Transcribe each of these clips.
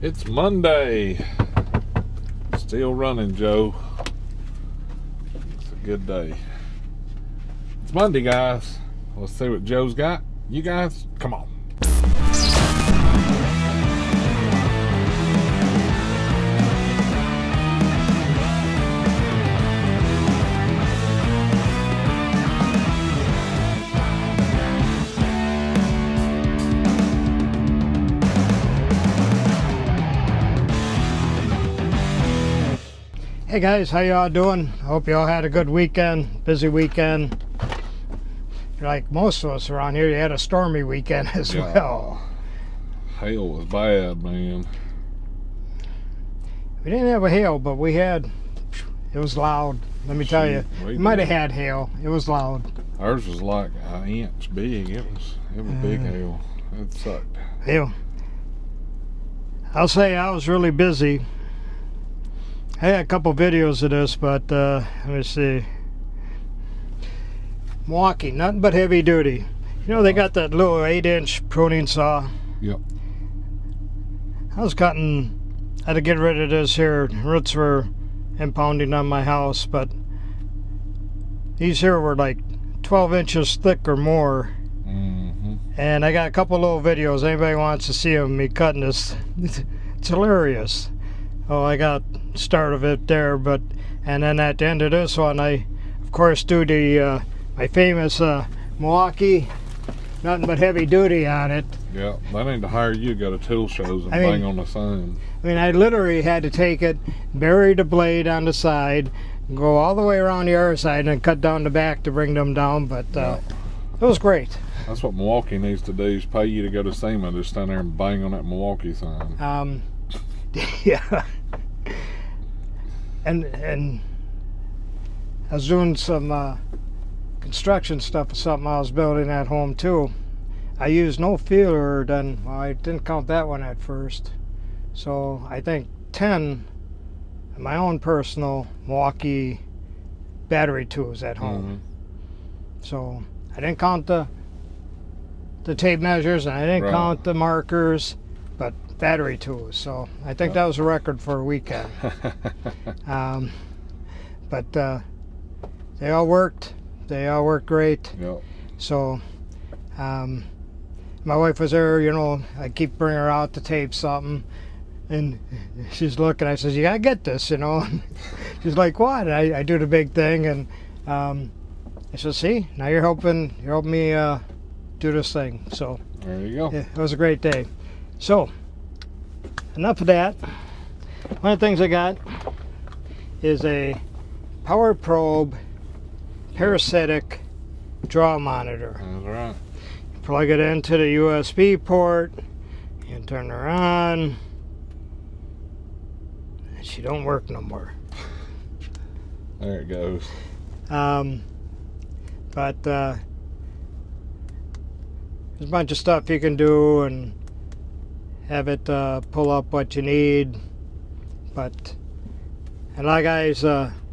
It's Monday. Still running, Joe. It's a good day. It's Monday, guys. Let's see what Joe's got. You guys, come on. Hey guys, how y'all doing? I hope y'all had a good weekend, busy weekend. Like most of us around here, you had a stormy weekend as well. Hail was bad, man. We didn't have a hail, but we had, it was loud. Let me tell you, we might have had hail. It was loud. Ours was like an inch big. It was big hail. It sucked. Yeah. I'll say I was really busy. I had a couple videos of this, but let me see. Milwaukee, nothing but heavy duty. You know, they got that little 8-inch pruning saw. Yep. I was cutting, I had to get rid of this here. Roots were impounding on my house, but these here were like 12 inches thick or more. Mm-hmm. And I got a couple little videos. Anybody wants to see me cutting this, it's hilarious. Oh, I got start of it there, but and then at the end of this one, I of course do the my famous Milwaukee, nothing but heavy duty on it. Yeah, they need to hire you, go to tool shows and bang on the sign. I mean, I literally had to take it, bury the blade on the side, go all the way around the other side, and cut down the back to bring them down. But it was great. That's what Milwaukee needs to do, is pay you to go to SEMA, just stand there and bang on that Milwaukee sign. Yeah. And I was doing some construction stuff for something I was building at home too. I used no feeler then. Well, I didn't count that one at first. So I think 10 of my own personal Milwaukee battery tools at home. Mm-hmm. So I didn't count the tape measures, and I didn't count the markers, but battery tools. So I think that was a record for a weekend. But they all worked. They all worked great. Yep. So my wife was there, you know, I keep bringing her out to tape something, and she's looking. I says, you gotta get this, you know. She's like, what? I do the big thing, and I said, see, now you're helping me do this thing. So there you go. Yeah, it was a great day. So enough of that. One of the things I got is a PowerProbe parasitic draw monitor. That's right. Plug it into the USB port and turn her on, and she don't work no more. There it goes. But there's a bunch of stuff you can do and have it pull up what you need. But a lot of guys,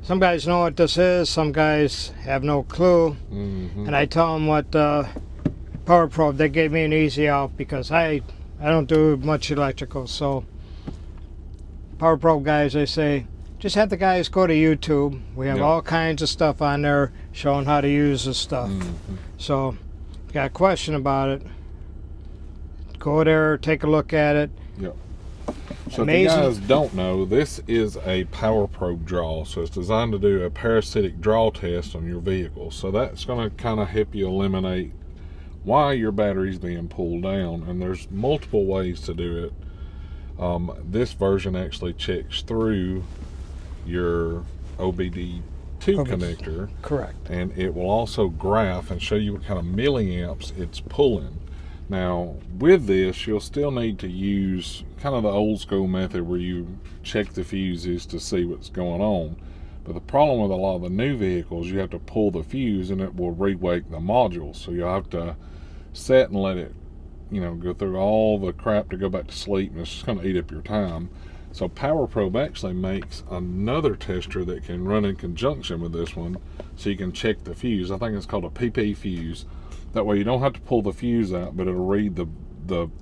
some guys know what this is, some guys have no clue. Mm-hmm. And I tell them what PowerProbe, they gave me an easy out because I don't do much electrical. So PowerProbe guys, they say, just have the guys go to YouTube. We have all kinds of stuff on there showing how to use this stuff. Mm-hmm. So if you got a question about it, go there, take a look at it. Yep. So if you guys don't know, this is a PowerProbe draw. So it's designed to do a parasitic draw test on your vehicle. So that's going to kind of help you eliminate why your battery's being pulled down. And there's multiple ways to do it. This version actually checks through your OBD2 connector. Correct. And it will also graph and show you what kind of milliamps it's pulling. Now, with this, you'll still need to use kind of the old school method where you check the fuses to see what's going on. But the problem with a lot of the new vehicles, you have to pull the fuse and it will re-wake the modules. So you'll have to set and let it, you know, go through all the crap to go back to sleep, and it's just going to eat up your time. So PowerProbe actually makes another tester that can run in conjunction with this one, so you can check the fuse. I think it's called a PP fuse. That way you don't have to pull the fuse out, but it'll read the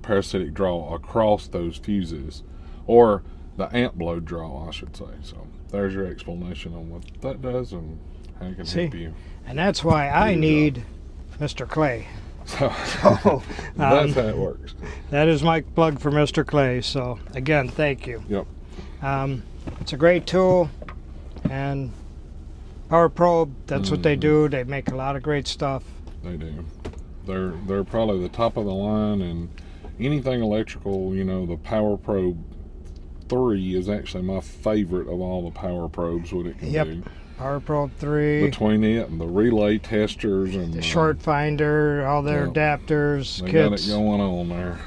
parasitic draw across those fuses or the amp blow draw, I should say. So there's your explanation on what that does and how it can help you. And that's why I need Mr. Clay. So that's how it works. That is my plug for Mr. Clay. So again, thank you. Yep. It's a great tool, and PowerProbe, that's what they do. They make a lot of great stuff. They do. They're probably the top of the line, and anything electrical, you know, the PowerProbe 3 is actually my favorite of all the PowerProbes, what it can do. PowerProbe 3. Between it and the relay testers and the short finder, all their adapters, they kits. got it going on there.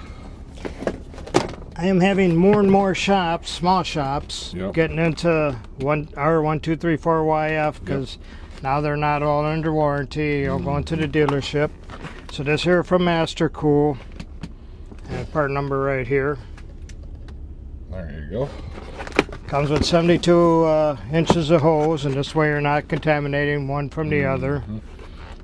I am having more and more shops, small shops, Yep. getting into R1234YF because now they're not all under warranty. You're going to the dealership. So this here from Master Cool, and part number right here. There you go. Comes with 72 inches of hose, and this way you're not contaminating one from the other,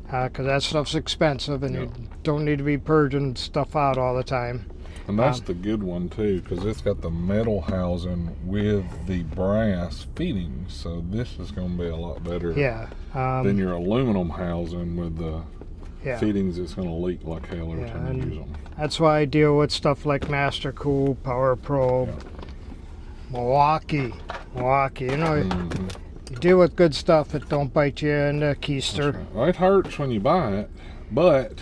because that stuff's expensive, and you don't need to be purging stuff out all the time. And that's the good one too, because it's got the metal housing with the brass fittings, so this is going to be a lot better than your aluminum housing with the fittings. It's going to leak like hell every time you use them. That's why I deal with stuff like Master Cool, PowerProbe, Milwaukee. You know, you deal with good stuff that don't bite you in the keister. Right. Well, it hurts when you buy it, but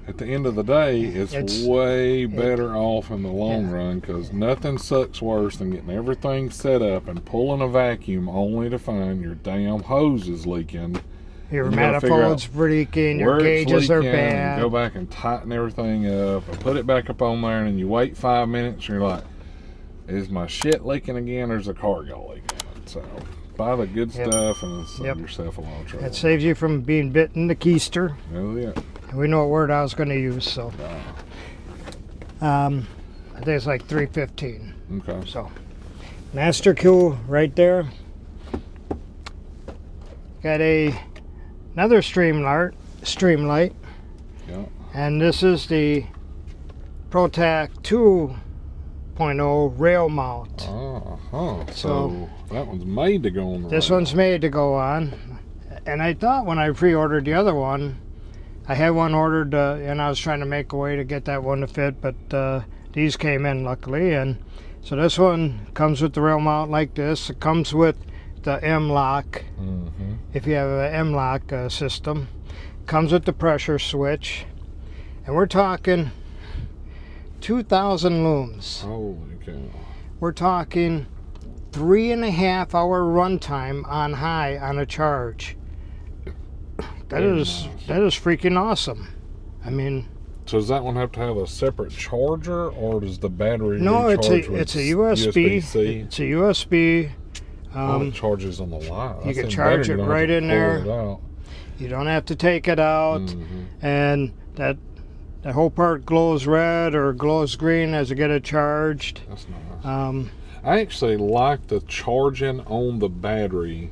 at the end of the day, it's way better off in the long run, because nothing sucks worse than getting everything set up and pulling a vacuum only to find your damn hose is leaking. Your manifold's leaking, your gauges are bad. And go back and tighten everything up and put it back up on there, and then you wait 5 minutes and you're like, is my shit leaking again, or is the cargo leaking? So buy the good stuff and save yourself a lot of trouble. It saves you from being bit in the keister. Yeah. We know what word I was going to use, so. I think it's like 315. Okay. So, Master Cool right there. Got another Streamlight. Yeah. And this is the ProTac 2.0 rail mount. So that one's made to go on the This one's made to go on. And I thought when I pre-ordered the other one, I had one ordered, and I was trying to make a way to get that one to fit, but these came in luckily. And so this one comes with the rail mount like this. It comes with the M-lock, if you have an M-lock system. Comes with the pressure switch. And we're talking 2,000 looms. Holy cow. We're talking 3.5 hour runtime on high on a charge. That is freaking awesome. I mean, so does that one have to have a separate charger, or does the battery? No, it's a USB. USB-C? It's a USB. It charges on the line. You can charge it right in there. You don't have to take it out, and that whole part glows red or glows green as you get it charged. That's nice. I actually like the charging on the battery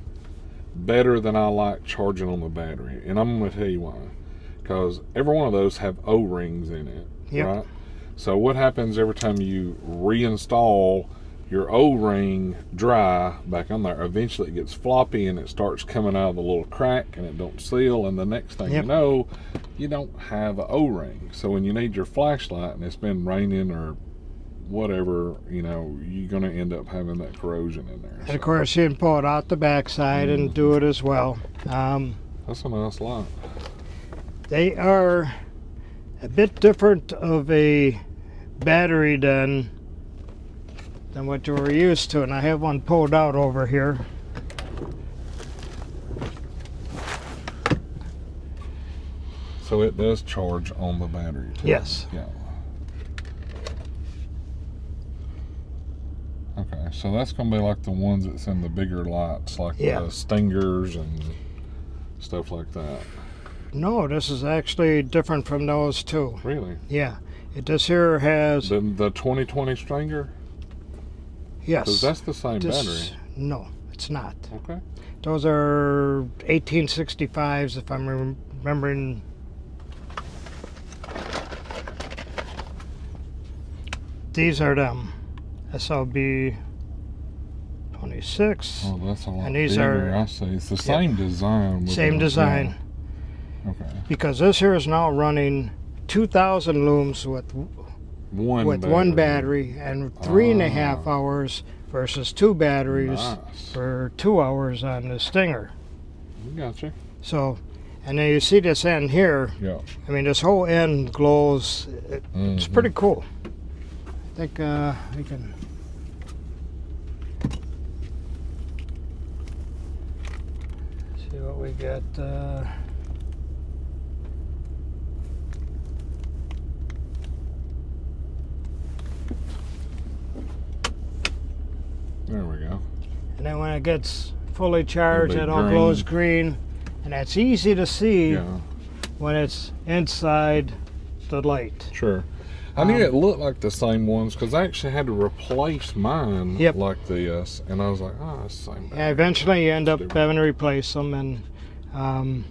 better than I like charging on the battery, and I'm going to tell you why. Because every one of those have O-rings in it, right? So what happens every time you reinstall your O-ring dry back on there? Eventually it gets floppy and it starts coming out of the little crack and it don't seal, and the next thing you know, you don't have an O-ring. So when you need your flashlight and it's been raining or whatever, you know, you're going to end up having that corrosion in there. And of course you can pull it out the backside and do it as well. That's a nice light. They are a bit different of a battery than what you were used to, and I have one pulled out over here. So it does charge on the battery too. Yes. Yeah. Okay, so that's going to be like the ones that's in the bigger lights, like the Stingers and stuff like that. No, this is actually different from those too. Really? Yeah. This here has... The 2020 Stinger? Yes. Because that's the same battery. No, it's not. Okay. Those are 1865s, if I'm remembering. These are them. SLB 26. Oh, that's a lot And these bigger. are- I see. It's the same design. with Same the- design. yeah. Okay. Because this here is now running 2,000 looms with one battery and 3.5 Ah. hours versus 2 batteries Nice. for 2 hours on the Stinger. Gotcha. So, and then you see this end here. Yeah. I mean, this whole end glows. It's Mhm. pretty cool. I think we can. See what we got. There we go. And then when it gets fully charged, It'll it be all green. glows green. And that's easy to see Yeah. when it's inside the light. Sure. I knew it looked like the same ones because I actually had to replace mine Yep. like this, and I was like, oh, it's the same. Yeah, eventually you end up Different. having to replace them. And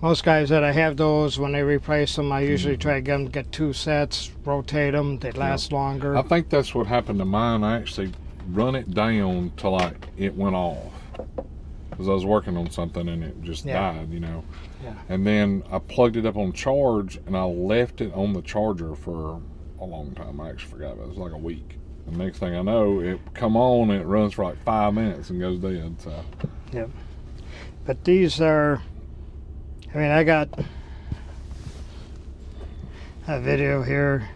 most guys that I have those, when they replace them, I usually try to get 2 sets, rotate them, they last longer. I think that's what happened to mine. I actually run it down till like it went off because I was working on something and it just Yeah. died, you know. Yeah. And then I plugged it up on charge and I left it on the charger for a long time. I actually forgot about it. It was like a week. The next thing I know, it come on and it runs for like 5 minutes and goes dead. So But these are, I mean, I got a video here.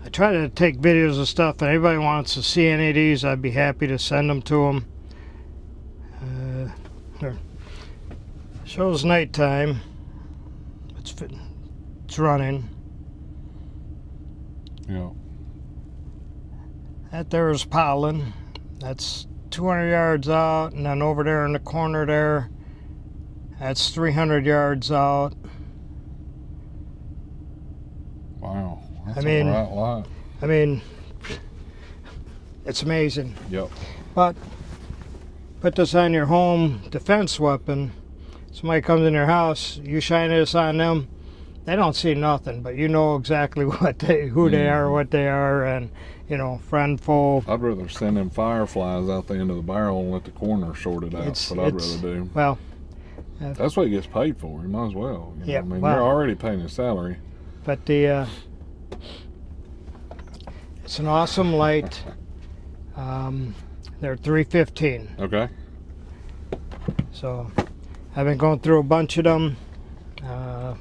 I try to take videos of stuff. If anybody wants to see any of these, I'd be happy to send them to them. Here. Shows nighttime. It's running. yeah. That there is pollen. That's 200 yards out, and then over there in the corner there, that's 300 yards out. Wow. That's I mean- a right lot. I mean, it's amazing. Yep. But put this on your home defense weapon. Somebody comes in your house, you shine this on them, they don't see nothing, but you know exactly who they are, what they are, and you know, friend, foe. I'd rather send them fireflies out the end of the barrel and let the corner sort it out. That's what I'd rather do. Well, That's what he gets paid for. You might as well. You know? Yeah, I mean, well- you're already paying his salary. but it's an awesome light. They're 315. Okay. So I've been going through a bunch of them. I'm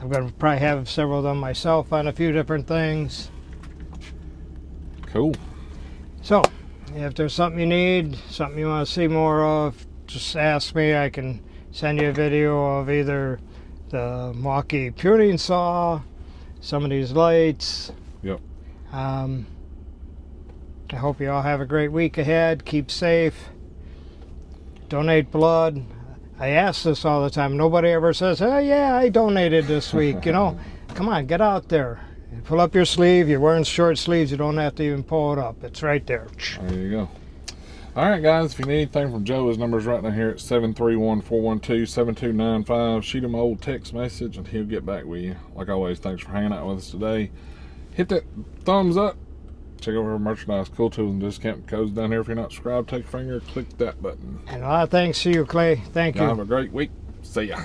going to probably have several of them myself on a few different things. Cool. So if there's something you need, something you want to see more of, just ask me. I can send you a video of either the Milwaukee pruning saw, some of these lights. Yep. I hope you all have a great week ahead. Keep safe. Donate blood. I ask this all the time. Nobody ever says, oh yeah, I donated this week. You know, come on, get out there. You pull up your sleeve. You're wearing short sleeves. You don't have to even pull it up. It's right there. There you go. All right, guys. If you need anything from Joe, his number's right down here at 731-412-7295. Shoot him an old text message and he'll get back with you. Like always, thanks for hanging out with us today. Hit that thumbs up. Check out our merchandise, cool tools and discount codes down here. If you're not subscribed, take your finger, click that button. And a lot of thanks to you, Clay. Thank you. Y'all have a great week. See ya.